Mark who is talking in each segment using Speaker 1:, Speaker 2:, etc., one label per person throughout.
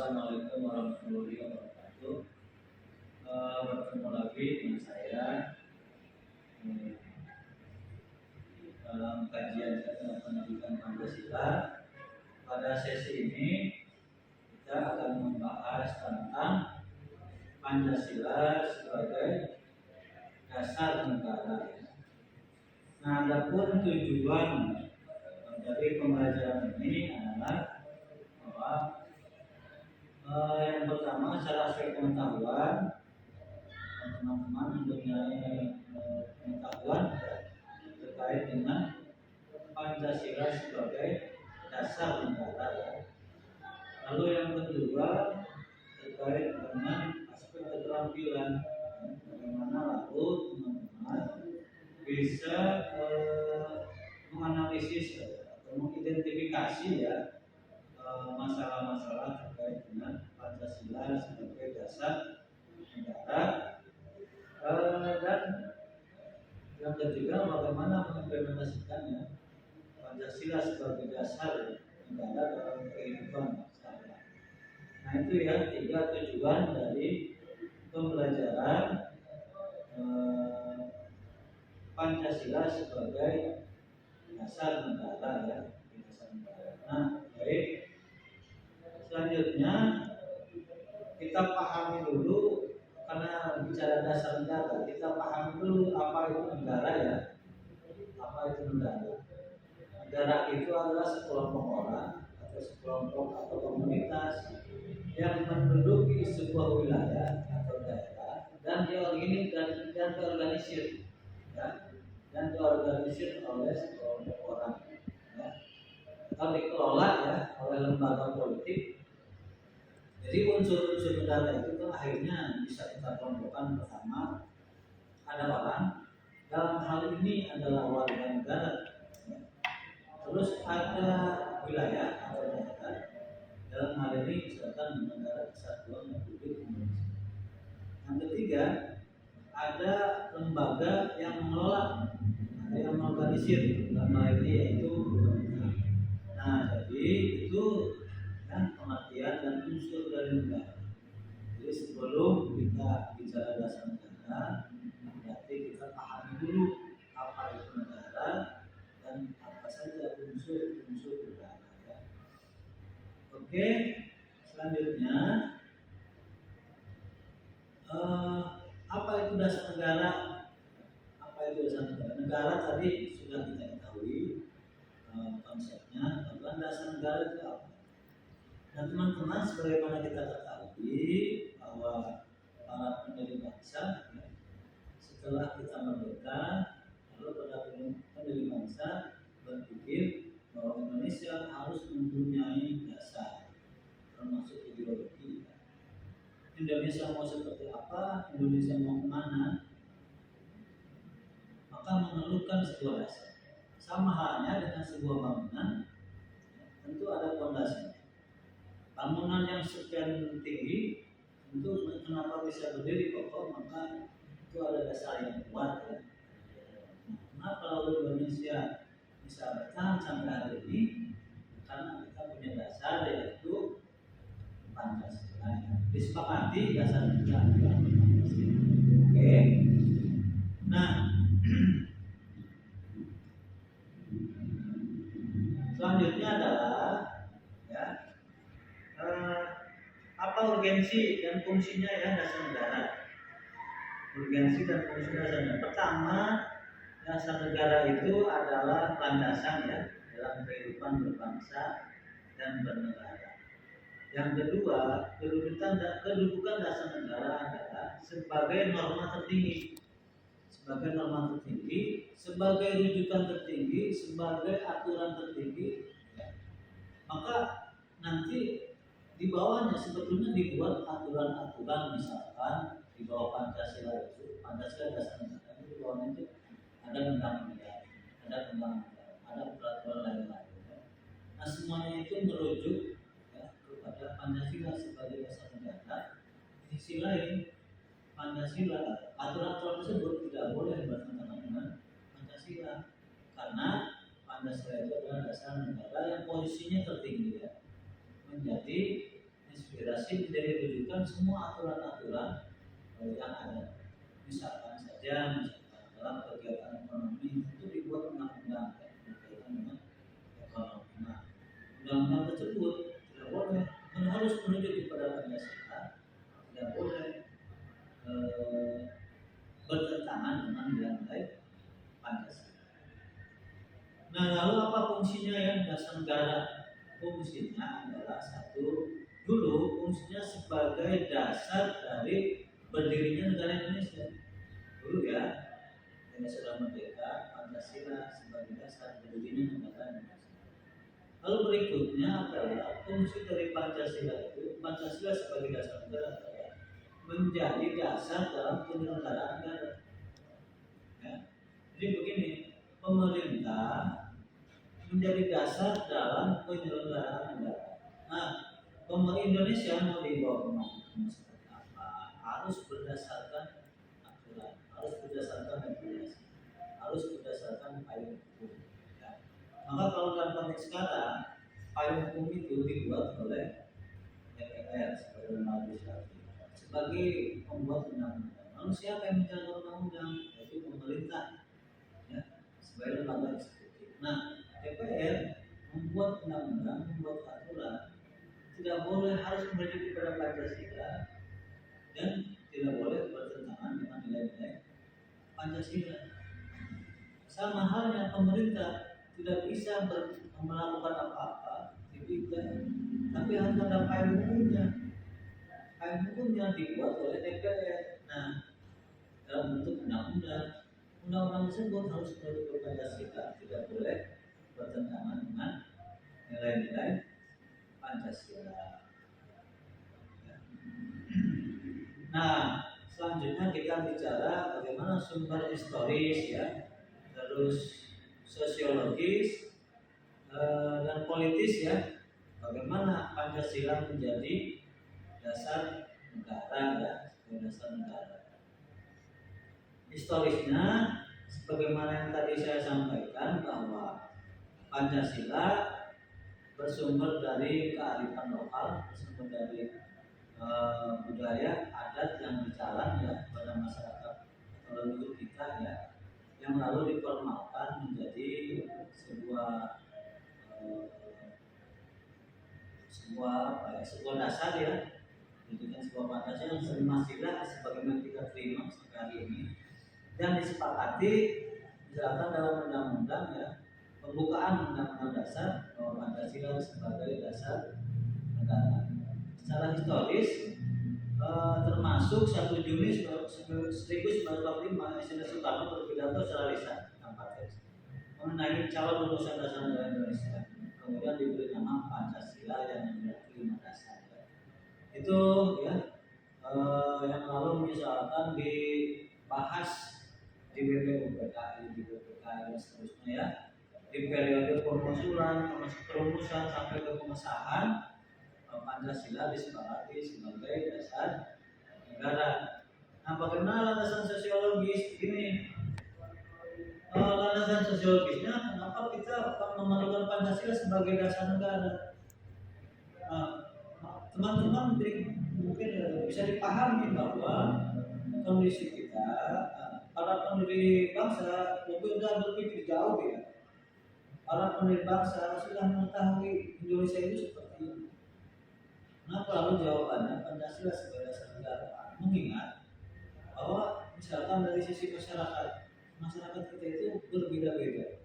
Speaker 1: Assalamualaikum warahmatullahi wabarakatuh. Bertemu lagi dengan saya dalam kajian pendidikan Pancasila. Pada sesi ini kita akan membahas tentang Pancasila sebagai dasar negara. Nah, adapun tujuan dari pembelajaran ini adalah bahwa yang pertama secara aspek pengetahuan, teman-teman mempunyai pengetahuan terkait dengan Pancasila sebagai dasar negara. Lalu yang kedua terkait dengan aspek keterampilan, bagaimana lalu teman-teman bisa menganalisis atau mengidentifikasi masalah-masalah terkait dengan Pancasila sebagai dasar negara, dan yang ketiga bagaimana mengimplementasikannya Pancasila sebagai dasar negara dalam kehidupan masyarakat. Nah, itu ya 3 tujuan dari pembelajaran Pancasila sebagai dasar negara ya. Nah, baik. Selanjutnya kita pahami dulu, karena bicara dasar negara, kita pahami dulu apa itu negara ya. Apa itu negara? Negara itu adalah sekelompok orang atau sekelompok atau komunitas yang menduduki sebuah wilayah atau daerah dan diorganisir ya, dan diorganisir oleh sekelompok orang ya, atau dikelola ya oleh lembaga politik. Jadi unsur-unsur negara itu kan akhirnya bisa kita kelompokkan. Pertama, ada orang, dalam hal ini adalah warga negara ya. Terus ada wilayah atau daerah, dalam hal ini misalkan negara kesatuan Republik Indonesia. Yang ketiga, ada lembaga yang mengelola, ada yang mengorganisir, dalam hal ini yaitu pemerintah. Nah, jadi itu kan pengertian dan unsur dari negara. Jadi sebelum kita bicara dasar negara, berarti kita pahami dulu apa itu negara dan apa saja unsur-unsur negara ya. Oke, selanjutnya apa itu dasar negara? Apa itu dasar negara? Negara tadi sudah kita ketahui konsepnya, bahwa dasar negara itu apa? Nah, teman-teman, sebagaimana kita ketahui bahwa para pendiri bangsa ya, setelah kita merdeka, lalu pada pendiri bangsa berpikir bahwa Indonesia harus mempunyai dasar, termasuk ideologi. Indonesia mau seperti apa? Indonesia mau kemana? Maka memerlukan sebuah dasar. Sama halnya dengan sebuah bangunan, tentu ada fondasinya. Bangunan yang sekian tinggi tentu kenapa bisa berdiri kokoh, maka itu ada dasar yang kuat ya. Nah, kalau Indonesia bisa bertahan sampai hari ini karena kita punya dasar yaitu Pancasila. Disepakati dasar kita adalah Pancasila. Oke. Nah, selanjutnya adalah ya, apa urgensi dan fungsinya ya dasar negara? Urgensi dan fungsi dasar negara. Pertama, dasar negara itu adalah landasan ya dalam kehidupan berbangsa dan bernegara. Yang kedua, kedudukan dasar negara adalah sebagai norma tertinggi, sebagai norma tertinggi, sebagai rujukan tertinggi, sebagai aturan tertinggi. Ya. Maka nanti di bawahnya sebetulnya dibuat aturan-aturan, misalkan di bawah Pancasila itu, Pancasila dasar negara itu di bawahnya itu ada undang-undang, ada peraturan lain-lain. Ya. Nah, semuanya itu merujuk ya, kepada Pancasila sebagai dasar negara. Di sisi lain, Pancasila, aturan-aturan tersebut tidak boleh bertentangan dengan Pancasila, karena Pancasila itu adalah dasar negara yang posisinya tertinggi ya, menjadi aspirasi menjadi rujukan semua aturan-aturan yang ada. Misalkan dalam kegiatan ekonomi itu dibuat undang-undang berkaitan dengan ekonomi. Nah, undang-undang tersebut tidak boleh harus menuju kepada Pancasila, tidak boleh bertentangan dengan nilai Pancasila. Nah, lalu apa fungsinya yang dasar negara? Fungsinya adalah satu, dulu fungsinya sebagai dasar dari berdirinya negara Indonesia. Dulu ya, yang sudah merdeka, Pancasila sebagai dasar berdirinya negara Indonesia. Lalu berikutnya adalah fungsi dari Pancasila itu, Pancasila sebagai dasar negara adalah menjadi dasar dalam penyelenggaraan negara. Ya. Jadi begini, pemerintah menjadi dasar dalam penyelenggaraan negara. Nah, pemerintah Indonesia mau dibawa kemana seperti apa? Harus berdasarkan aturan, harus berdasarkan regulasi, harus berdasarkan payung hukum. Ya. Maka kalau dalam konteks sekarang, payung hukum itu dibuat oleh DPR sebagai lembaga legislatif, sebagai pembuat undang-undang. Lalu siapa yang menjalankan undang-undang? Yaitu pemerintah, ya, sebagai lembaga eksekutif. Nah, DPR membuat undang-undang, membuat aturan, tidak boleh harus merujuk kepada Pancasila dan tidak boleh bertentangan dengan nilai-nilai Pancasila. Sama halnya pemerintah tidak bisa melakukan apa-apa, tidak, tapi harus ada payung hukumnya. Payung hukumnya dibuat oleh DPR. Nah, dalam bentuk undang-undang. Undang-undang tersebut harus merujuk kepada Pancasila, tidak boleh bertentangan dengan nilai-nilai Pancasila. Nah, selanjutnya kita bicara bagaimana sumber historis, ya, terus sosiologis dan politis, ya, bagaimana Pancasila menjadi dasar negara, ya, sebagai dasar negara. Historisnya, sebagaimana yang tadi saya sampaikan bahwa Pancasila bersumber dari kearifan lokal, bersumber dari budaya adat yang berjalan, ya, pada masyarakat atau leluhur kita, ya, yang lalu diformalkan menjadi sebuah sebuah dasar, ya, menjadikan sebuah Pancasila yang Pancasila sebagaimana kita terima sampai hari ini dan disepakati misalkan dalam undang-undang, ya, pembukaan undang-undang dasar bahwa Pancasila sebagai dasar negara. Secara historis termasuk 1 Juni 1945 Presiden Soekarno berpidato secara lisan mengenai calon lulusan dasar negara Indonesia. Kemudian diberi nama Pancasila yang memiliki 5 dasar. Itu, ya, yang lalu misalkan dibahas di BPUPKI, di BPKI dan seterusnya, ya, di periode perumusan sampai ke pengesahan Pancasila disepakati sebagai dasar negara. Nah, bagaimana landasan sosiologis ini? Landasan sosiologisnya, kenapa kita memerlukan Pancasila sebagai dasar negara? Teman-teman mungkin bisa dipahami bahwa kondisi kita, para pendiri bangsa sudah berpikir jauh, ya. Para pendiri bangsa sudah mengetahui Indonesia itu seperti ini. Nah, lalu jawabannya Pancasila sebagai dasar negara, mengingat bahwa misalkan dari sisi masyarakat kita itu berbeda-beda,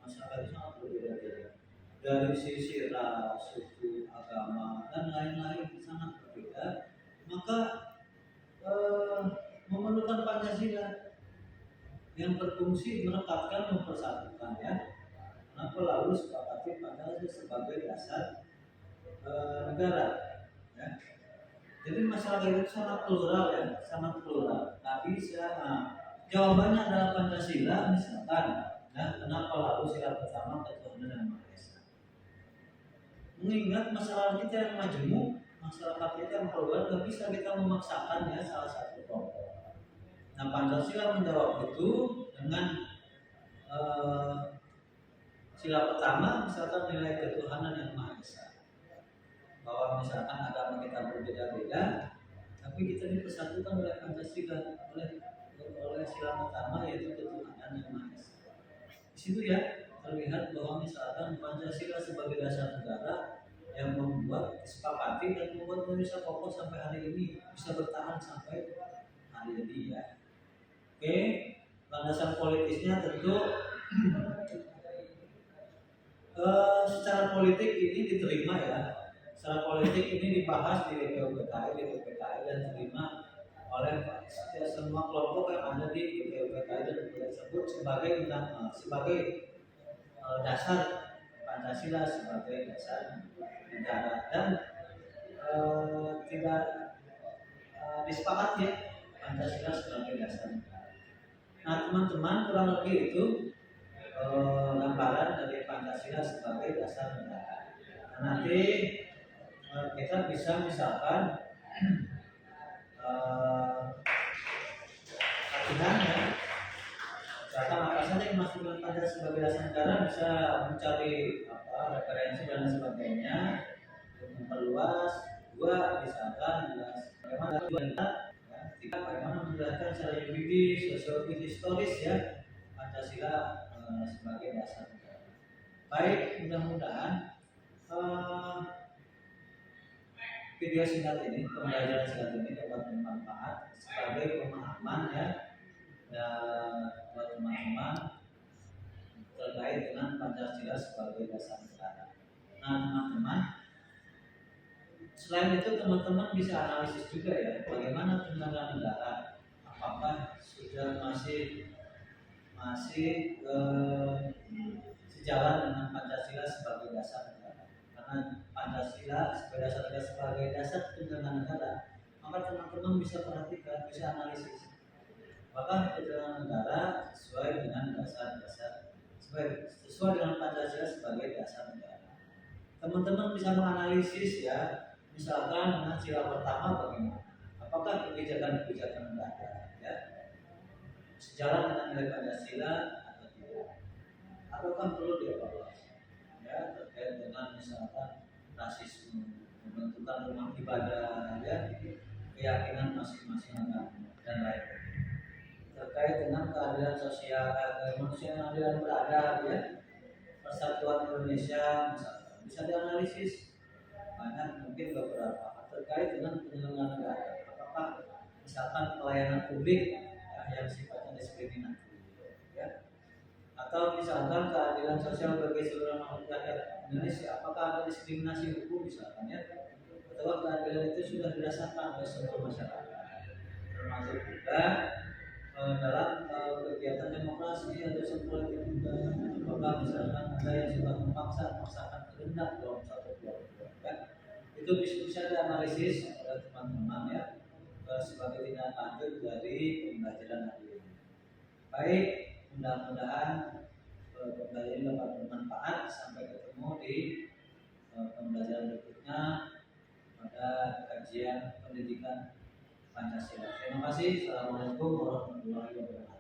Speaker 1: masyarakat itu sangat berbeda-beda dari sisi ras, suku, agama dan lain-lain sangat berbeda. Maka memerlukan Pancasila yang berfungsi merekatkan, mempersatukan, ya. Kenapa lalu sepakati Pancasila sebagai dasar negara, ya. Jadi masyarakat itu sangat plural, ya, sangat plural. Nah, bisa. Jawabannya adalah Pancasila, misalkan, ya, kenapa lalu sila pertama ketuhanan yang Maha Esa. Mengingat masyarakat kita yang majemuk, masyarakat kita yang plural, nggak bisa kita memaksakan, ya, salah satu kelompok. Nah, Pancasila menjawab itu dengan sila pertama, misalkan nilai ketuhanan yang Maha Esa, bahwa bahwa misalkan agama kita berbeda-beda, tapi kita dipersatukan oleh Pancasila, oleh sila pertama yaitu ketuhanan yang Maha Esa. Di situ ya terlihat bahwa misalkan Pancasila sebagai dasar negara yang membuat disepakati dan membuat Indonesia kokoh sampai hari ini, bisa bertahan sampai hari ini ya. Oke, landasan politisnya tentu secara politik ini diterima ya. Secara politik ini dibahas di DPUPKI, dan diterima oleh semua kelompok yang ada di DPUPKI dan disebut sebagai dasar Pancasila, sebagai dasar negara, dan tidak disepakati ya Pancasila sebagai dasar negara. Nah teman-teman, kurang lebih itu gambaran dari Pancasila sebagai dasar negara. Nah, nanti kita bisa misalkan latihan ya, misalkan apa saja yang masuk dalam Pancasila sebagai dasar negara, bisa mencari referensi dan sebagainya untuk memperluas. Dua, misalkan bagaimana bagaimana menjelaskan secara yuridis, sosiologis, historis ya Pancasila sebagai dasar negara. Baik, mudah-mudahan video singkat ini, pembelajaran singkat ini dapat bermanfaat sebagai pemahaman ya buat teman-teman terkait dengan Pancasila sebagai dasar negara. Nah teman-teman, selain itu teman-teman bisa analisis juga ya bagaimana tentang negara, apakah sudah masih sejalan dengan Pancasila sebagai dasar negara. Karena Pancasila sebagai dasar penyelenggaraan negara, maka teman-teman bisa perhatikan, bisa analisis apakah penyelenggaraan negara sesuai dengan sesuai dengan Pancasila sebagai dasar negara. Teman-teman bisa menganalisis ya, misalkan dengan sila pertama bagaimana, apakah kebijakan-kebijakan negara ya sejalan dengan nilai Pancasila atau tidak, ataukah perlu dievaluasi ya terkait dengan misalkan rasisme, pembentukan rumah ibadah ya, keyakinan masing-masing agama dan lain-lain, terkait dengan keadilan sosial, kemanusiaan, keadilan beradab ya, persatuan Indonesia misalkan bisa dianalisis banyak, mungkin beberapa terkait dengan penyelenggaraan negara, apakah misalkan pelayanan publik ya, yang sifatnya diskriminatif ya, atau misalkan keadilan sosial bagi seluruh rakyat Indonesia, apakah ada diskriminasi hukum misalkan ya, atau keadilan itu sudah dirasakan oleh seluruh masyarakat, termasuk juga dalam kegiatan demokrasi atau politik juga, apakah misalkan ada yang sudah memaksakan kehendak dalam satu kelompok ya, itu bisa dianalisis oleh teman-teman ya sebagai tindak lanjut dari pembelajaran hari ini. Baik, mudah-mudahan pembelajaran ini dapat bermanfaat. Sampai ketemu di pembelajaran berikutnya pada kajian pendidikan Pancasila. Terima kasih. Assalamualaikum warahmatullahi wabarakatuh.